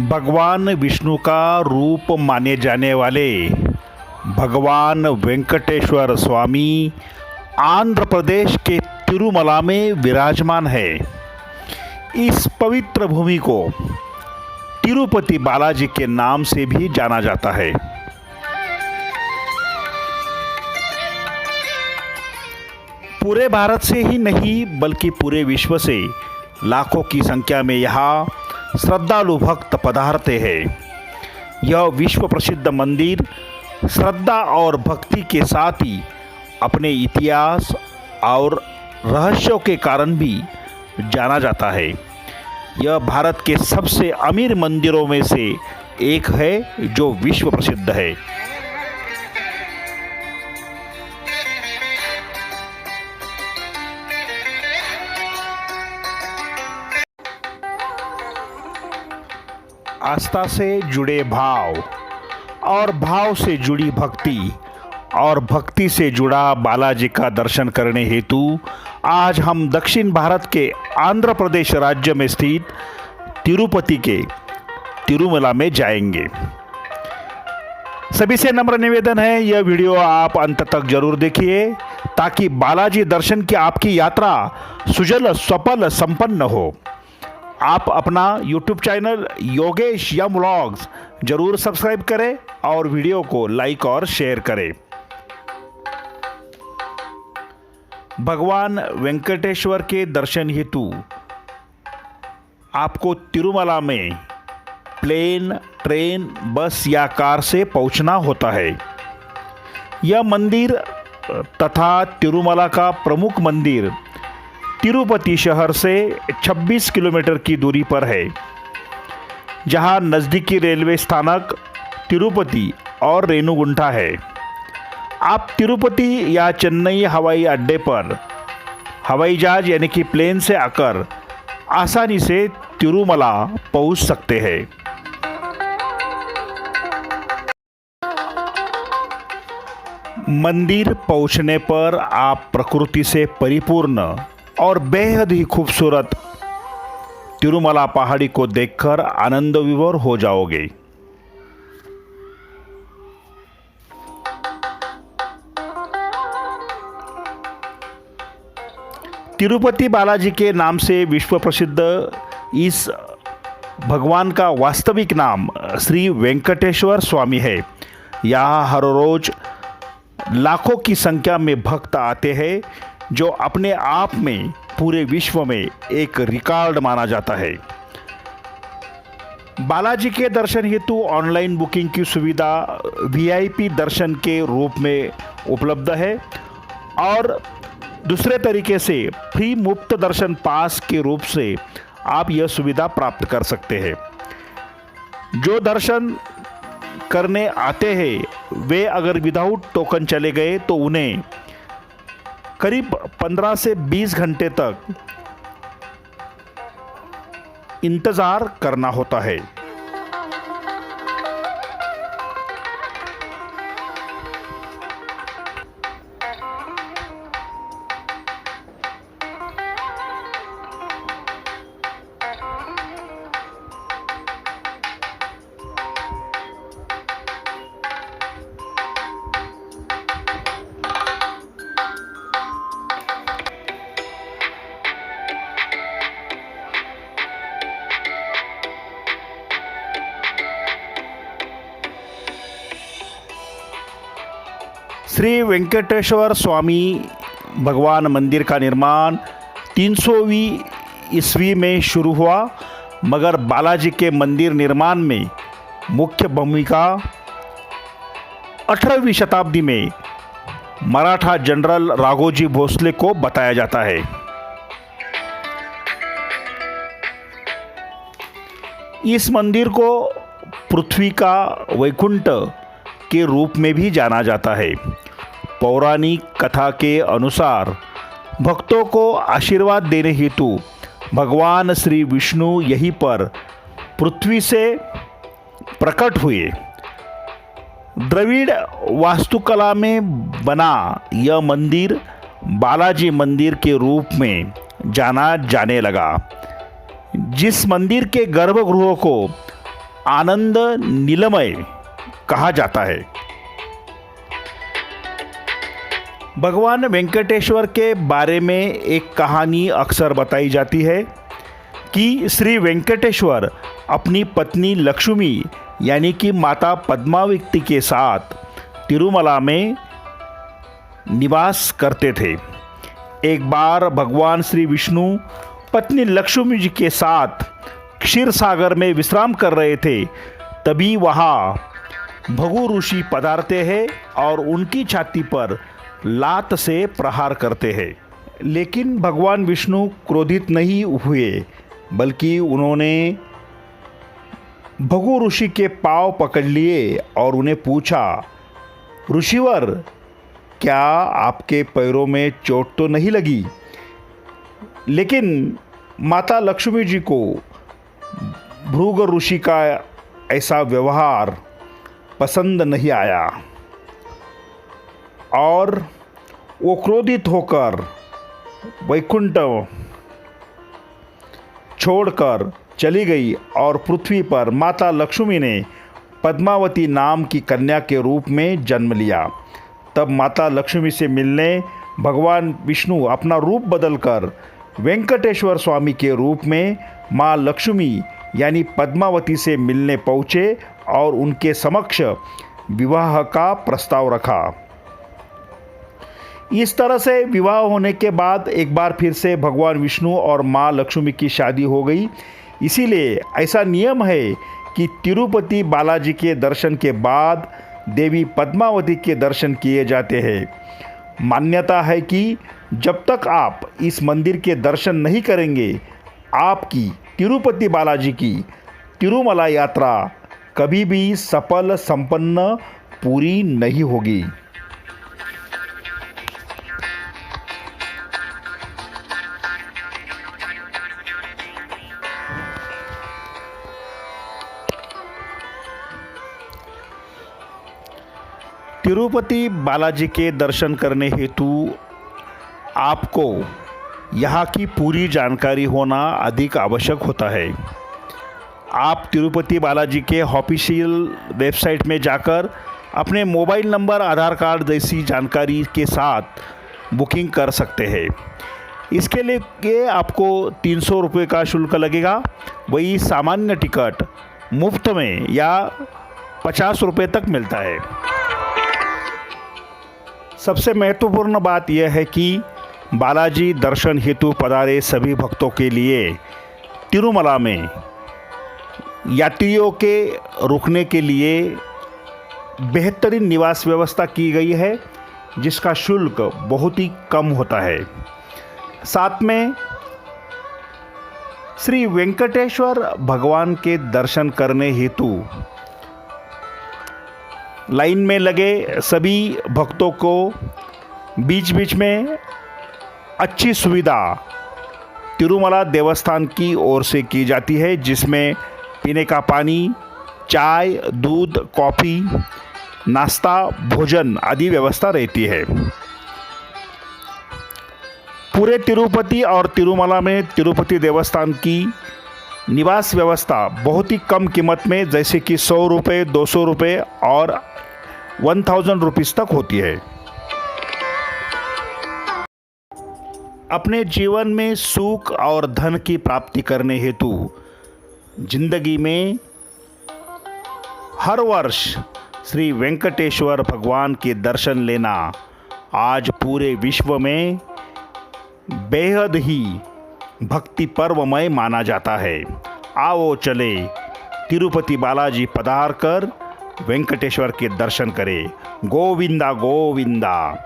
भगवान विष्णु का रूप माने जाने वाले भगवान वेंकटेश्वर स्वामी आंध्र प्रदेश के तिरुमला में विराजमान है। इस पवित्र भूमि को तिरुपति बालाजी के नाम से भी जाना जाता है। पूरे भारत से ही नहीं बल्कि पूरे विश्व से लाखों की संख्या में यहाँ श्रद्धालु भक्त पधारते हैं। यह विश्व प्रसिद्ध मंदिर श्रद्धा और भक्ति के साथ ही अपने इतिहास और रहस्यों के कारण भी जाना जाता है। यह भारत के सबसे अमीर मंदिरों में से एक है जो विश्व प्रसिद्ध है। आस्था से जुड़े भाव और भाव से जुड़ी भक्ति और भक्ति से जुड़ा बालाजी का दर्शन करने हेतु आज हम दक्षिण भारत के आंध्र प्रदेश राज्य में स्थित तिरुपति के तिरुमला में जाएंगे। सभी से नम्र निवेदन है, यह वीडियो आप अंत तक जरूर देखिए ताकि बालाजी दर्शन की आपकी यात्रा सुजल सफल संपन्न हो। आप अपना YouTube चैनल योगेश यम व्लॉग्स जरूर सब्सक्राइब करें और वीडियो को लाइक और शेयर करें। भगवान वेंकटेश्वर के दर्शन हेतु आपको तिरुमला में प्लेन, ट्रेन, बस या कार से पहुंचना होता है। यह मंदिर तथा तिरुमला का प्रमुख मंदिर तिरुपति शहर से 26 किलोमीटर की दूरी पर है, जहां नज़दीकी रेलवे स्थानक तिरुपति और रेणुगुंठा है। आप तिरुपति या चेन्नई हवाई अड्डे पर हवाई जहाज यानी कि प्लेन से आकर आसानी से तिरुमला पहुंच सकते हैं। मंदिर पहुंचने पर आप प्रकृति से परिपूर्ण और बेहद ही खूबसूरत तिरुमला पहाड़ी को देखकर आनंद विभोर हो जाओगे। तिरुपति बालाजी के नाम से विश्व प्रसिद्ध इस भगवान का वास्तविक नाम श्री वेंकटेश्वर स्वामी है। यहाँ हर रोज लाखों की संख्या में भक्त आते हैं, जो अपने आप में पूरे विश्व में एक रिकॉर्ड माना जाता है। बालाजी के दर्शन हेतु ऑनलाइन बुकिंग की सुविधा वीआईपी दर्शन के रूप में उपलब्ध है और दूसरे तरीके से फ्री मुफ्त दर्शन पास के रूप से आप यह सुविधा प्राप्त कर सकते हैं। जो दर्शन करने आते हैं वे अगर विदाउट टोकन चले गए तो उन्हें करीब 15 से 20 घंटे तक इंतज़ार करना होता है। श्री वेंकटेश्वर स्वामी भगवान मंदिर का निर्माण 300वीं ईस्वी में शुरू हुआ, मगर बालाजी के मंदिर निर्माण में मुख्य भूमिका 18वीं शताब्दी में मराठा जनरल राघोजी भोसले को बताया जाता है। इस मंदिर को पृथ्वी का वैकुंठ के रूप में भी जाना जाता है। पौराणिक कथा के अनुसार भक्तों को आशीर्वाद देने हेतु भगवान श्री विष्णु यहीं पर पृथ्वी से प्रकट हुए। द्रविड़ वास्तुकला में बना यह मंदिर बालाजी मंदिर के रूप में जाना जाने लगा, जिस मंदिर के गर्भगृह को आनंद नीलमय कहा जाता है। भगवान वेंकटेश्वर के बारे में एक कहानी अक्सर बताई जाती है कि श्री वेंकटेश्वर अपनी पत्नी लक्ष्मी यानी कि माता पद्मावती के साथ तिरुमला में निवास करते थे। एक बार भगवान श्री विष्णु पत्नी लक्ष्मी जी के साथ क्षीर सागर में विश्राम कर रहे थे, तभी वहाँ भृगु ऋषि पधारते हैं और उनकी छाती पर लात से प्रहार करते हैं। लेकिन भगवान विष्णु क्रोधित नहीं हुए, बल्कि उन्होंने भृगु ऋषि के पांव पकड़ लिए और उन्हें पूछा, ऋषिवर, क्या आपके पैरों में चोट तो नहीं लगी? लेकिन माता लक्ष्मी जी को भृगु ऋषि का ऐसा व्यवहार पसंद नहीं आया और वो क्रोधित होकर वैकुंठ छोड़कर चली गई और पृथ्वी पर माता लक्ष्मी ने पद्मावती नाम की कन्या के रूप में जन्म लिया। तब माता लक्ष्मी से मिलने भगवान विष्णु अपना रूप बदलकर वेंकटेश्वर स्वामी के रूप में माँ लक्ष्मी यानी पद्मावती से मिलने पहुँचे और उनके समक्ष विवाह का प्रस्ताव रखा। इस तरह से विवाह होने के बाद एक बार फिर से भगवान विष्णु और माँ लक्ष्मी की शादी हो गई। इसीलिए ऐसा नियम है कि तिरुपति बालाजी के दर्शन के बाद देवी पद्मावती के दर्शन किए जाते हैं। मान्यता है कि जब तक आप इस मंदिर के दर्शन नहीं करेंगे, आपकी तिरुपति बालाजी की तिरुमला यात्रा कभी भी सफल संपन्न पूरी नहीं होगी। तिरुपति बालाजी के दर्शन करने हेतु आपको यहाँ की पूरी जानकारी होना अधिक आवश्यक होता है। आप तिरुपति बालाजी के ऑफिशियल वेबसाइट में जाकर अपने मोबाइल नंबर, आधार कार्ड जैसी जानकारी के साथ बुकिंग कर सकते हैं। इसके लिए आपको 300 रुपये का शुल्क लगेगा। वही सामान्य टिकट मुफ्त में या 50 रुपये तक मिलता है। सबसे महत्वपूर्ण बात यह है कि बालाजी दर्शन हेतु पधारे सभी भक्तों के लिए तिरुमला में यात्रियों के रुकने के लिए बेहतरीन निवास व्यवस्था की गई है, जिसका शुल्क बहुत ही कम होता है। साथ में श्री वेंकटेश्वर भगवान के दर्शन करने हेतु लाइन में लगे सभी भक्तों को बीच बीच में अच्छी सुविधा तिरुमला देवस्थान की ओर से की जाती है, जिसमें पीने का पानी, चाय, दूध, कॉफ़ी, नाश्ता, भोजन आदि व्यवस्था रहती है। पूरे तिरुपति और तिरुमला में तिरुपति देवस्थान की निवास व्यवस्था बहुत ही कम कीमत में, जैसे कि 100 रुपये, 200 रुपये और 1000 रुपीज़ तक होती है। अपने जीवन में सुख और धन की प्राप्ति करने हेतु जिंदगी में हर वर्ष श्री वेंकटेश्वर भगवान के दर्शन लेना आज पूरे विश्व में बेहद ही भक्ति पर्वमय माना जाता है। आओ चले तिरुपति बालाजी पधार कर वेंकटेश्वर के दर्शन करें। गोविंदा गोविंदा।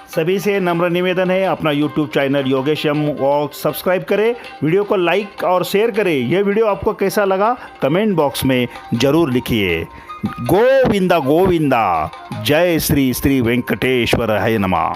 सभी से नम्र निवेदन है, अपना YouTube channel Yogesh M walk subscribe करें, वीडियो को लाइक और शेयर करें। यह वीडियो आपको कैसा लगा कमेंट बॉक्स में ज़रूर लिखिए। गोविंदा गोविंदा, जय श्री श्री वेंकटेश्वर है नमा।